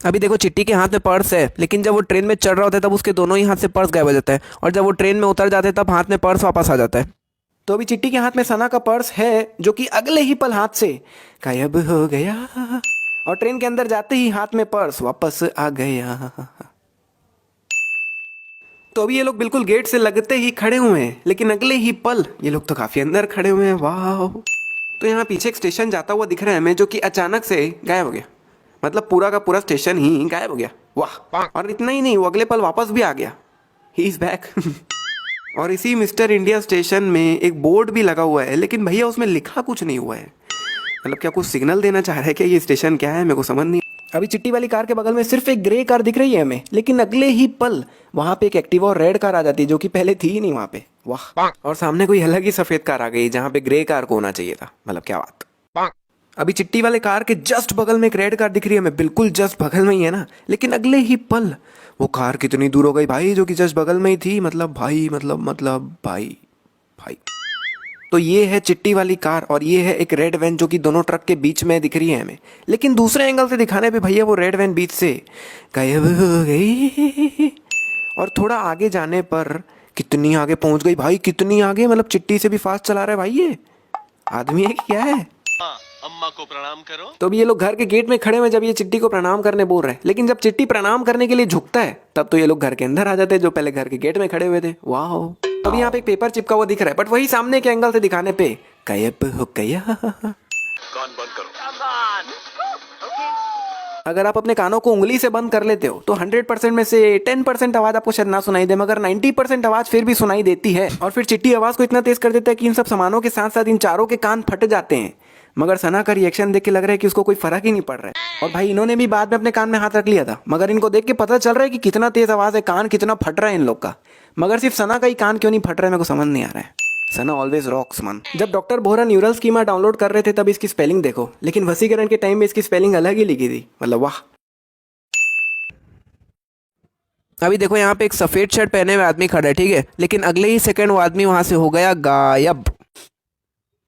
अभी देखो चिट्टी के हाथ में पर्स है, लेकिन जब वो ट्रेन में चढ़ रहा होता है तब उसके दोनों ही हाथ से पर्स गायब हो जाता है, और जब वो ट्रेन में उतर जाते हैं तब हाथ में पर्स वापस आ जाता है। तो अभी चिट्टी के हाथ में सना का पर्स है, जो कि अगले ही पल हाथ से गायब हो गया, और ट्रेन के अंदर जाते ही हाथ में पर्स वापस आ गया। तो अभी ये लोग बिल्कुल गेट से लगते ही खड़े हुए हैं, लेकिन अगले ही पल ये लोग तो काफी अंदर खड़े हुए हैं। वाह। तो यहाँ पीछे एक स्टेशन जाता हुआ दिख रहा है हमें, जो कि अचानक से गायब हो गया। मतलब पूरा का पूरा स्टेशन ही गायब हो गया। वाह। और इतना ही नहीं, वो अगले पल वापस भी आ गया। He is back. और इसी मिस्टर इंडिया स्टेशन में एक बोर्ड भी लगा हुआ है, लेकिन भैया उसमें लिखा कुछ नहीं हुआ है। मतलब क्या कुछ सिग्नल देना चाह रहा है क्या? ये स्टेशन क्या है, मेरे को समझ नहीं। अभी चिट्टी वाली कार के बगल में सिर्फ एक ग्रे कार दिख रही है हमें, लेकिन अगले ही पल वहां पे एक एक्टिवा और रेड कार आ जाती है, जो कि पहले थी ही नहीं वहां पे। वाह। और सामने कोई अलग ही सफेद कार आ गई, जहां पे ग्रे कार को होना चाहिए था। मतलब क्या बात। अभी चिट्टी वाले कार के जस्ट बगल में एक रेड कार दिख रही है हमें, बिल्कुल जस्ट बगल में ही है ना, लेकिन अगले ही पल वो कार कितनी दूर हो गई भाई, जो कि जस्ट बगल में ही थी। मतलब भाई, मतलब भाई भाई। तो ये है चिट्टी वाली कार, और ये है एक रेड वैन, जो कि दोनों ट्रक के बीच में दिख रही है हमें, लेकिन दूसरे एंगल से दिखाने पे भैया वो रेड वैन बीच से गायब हो गई। और थोड़ा आगे जाने पर कितनी आगे पहुंच गई भाई, कितनी आगे। मतलब चिट्टी से भी फास्ट चला रहा है भाई, ये आदमी है कि क्या है। अम्मा को प्रणाम करो। तो अभी ये लोग घर के गेट में खड़े हुए, जब ये चिट्टी को प्रणाम करने बोल रहे हैं, लेकिन जब चिट्टी प्रणाम करने के लिए झुकता है तब तो ये लोग घर के अंदर आ जाते हैं, जो पहले घर के गेट में खड़े हुए थे। वाह। तो अभी यहाँ पे एक पेपर चिपका हुआ दिख रहा है, बट वही सामने के एंगल से दिखाने पे गायब हो गया। कान बंद करो। अगर आप अपने कानों को उंगली से बंद कर लेते हो तो 100% में से 10% आवाज आपको शायद ना सुनाई दे, मगर 90% आवाज फिर भी सुनाई देती है। और फिर चिट्टी आवाज को इतना तेज कर देता है कि इन सब सामानों के साथ साथ इन चारों के कान फट जाते हैं। मगर सना का रिएक्शन देख के लग रहा है कि उसको कोई फर्क ही नहीं पड़ रहा है। और भाई इन्होंने भी बाद में अपने कान में हाथ रख लिया था, मगर इनको देख के पता चल रहा है कि कितना तेज आवाज है, कान कितना फट रहा है इन लोग का। मगर सिर्फ सना का ही कान क्यों नहीं फट रहा है, मेरे को समझ नहीं आ रहा है। सना ऑलवेज रॉक्स मन। जब doctor Bohra neural schema download कर रहे थे तब इसकी स्पेलिंग देखो, लेकिन वसीकरण के टाइम में इसकी स्पेलिंग अलग ही लिखी थी। मतलब वाह। अभी देखो यहाँ पे एक सफेद शर्ट पहने हुए आदमी खड़ा है, ठीक है, लेकिन अगले ही सेकंड वो आदमी वहां से हो गया गायब।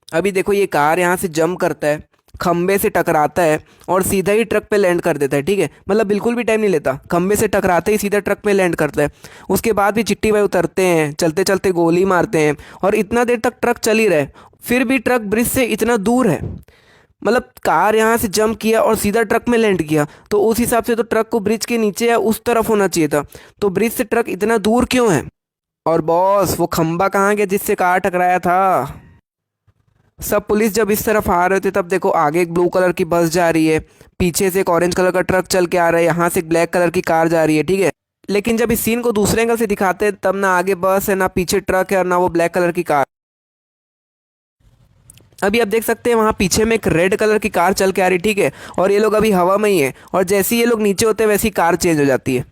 अभी देखो ये कार यहाँ से जंप करता है, खंबे से टकराता है और सीधा ही ट्रक पे लैंड कर देता है, ठीक है। मतलब बिल्कुल भी टाइम नहीं लेता, खंबे से टकराते ही सीधा ट्रक पे लैंड करता है। उसके बाद भी चिट्टी भाई उतरते हैं, चलते चलते गोली मारते हैं, और इतना देर तक ट्रक चल ही रहा है, फिर भी ट्रक ब्रिज से इतना दूर है। मतलब कार यहाँ से जंप किया और सीधा ट्रक में लैंड किया, तो उस हिसाब से तो ट्रक को ब्रिज के नीचे या उस तरफ होना चाहिए था, तो ब्रिज से ट्रक इतना दूर क्यों है? और बॉस वो खंबा कहाँ गया जिससे कार टकराया था? सब पुलिस जब इस तरफ आ रहे थे तब देखो आगे एक ब्लू कलर की बस जा रही है, पीछे से एक ऑरेंज कलर का ट्रक चल के आ रहा है, यहाँ से एक ब्लैक कलर की कार जा रही है, ठीक है। लेकिन जब इस सीन को दूसरे एंगल से दिखाते हैं तब ना आगे बस है, ना पीछे ट्रक है, और ना वो ब्लैक कलर की कार। अभी आप देख सकते हैं वहाँ पीछे में एक रेड कलर की कार चल के आ रही, ठीक है, और ये लोग अभी हवा में ही है, और जैसे ही ये लोग नीचे होते हैं वैसी कार चेंज हो जाती है।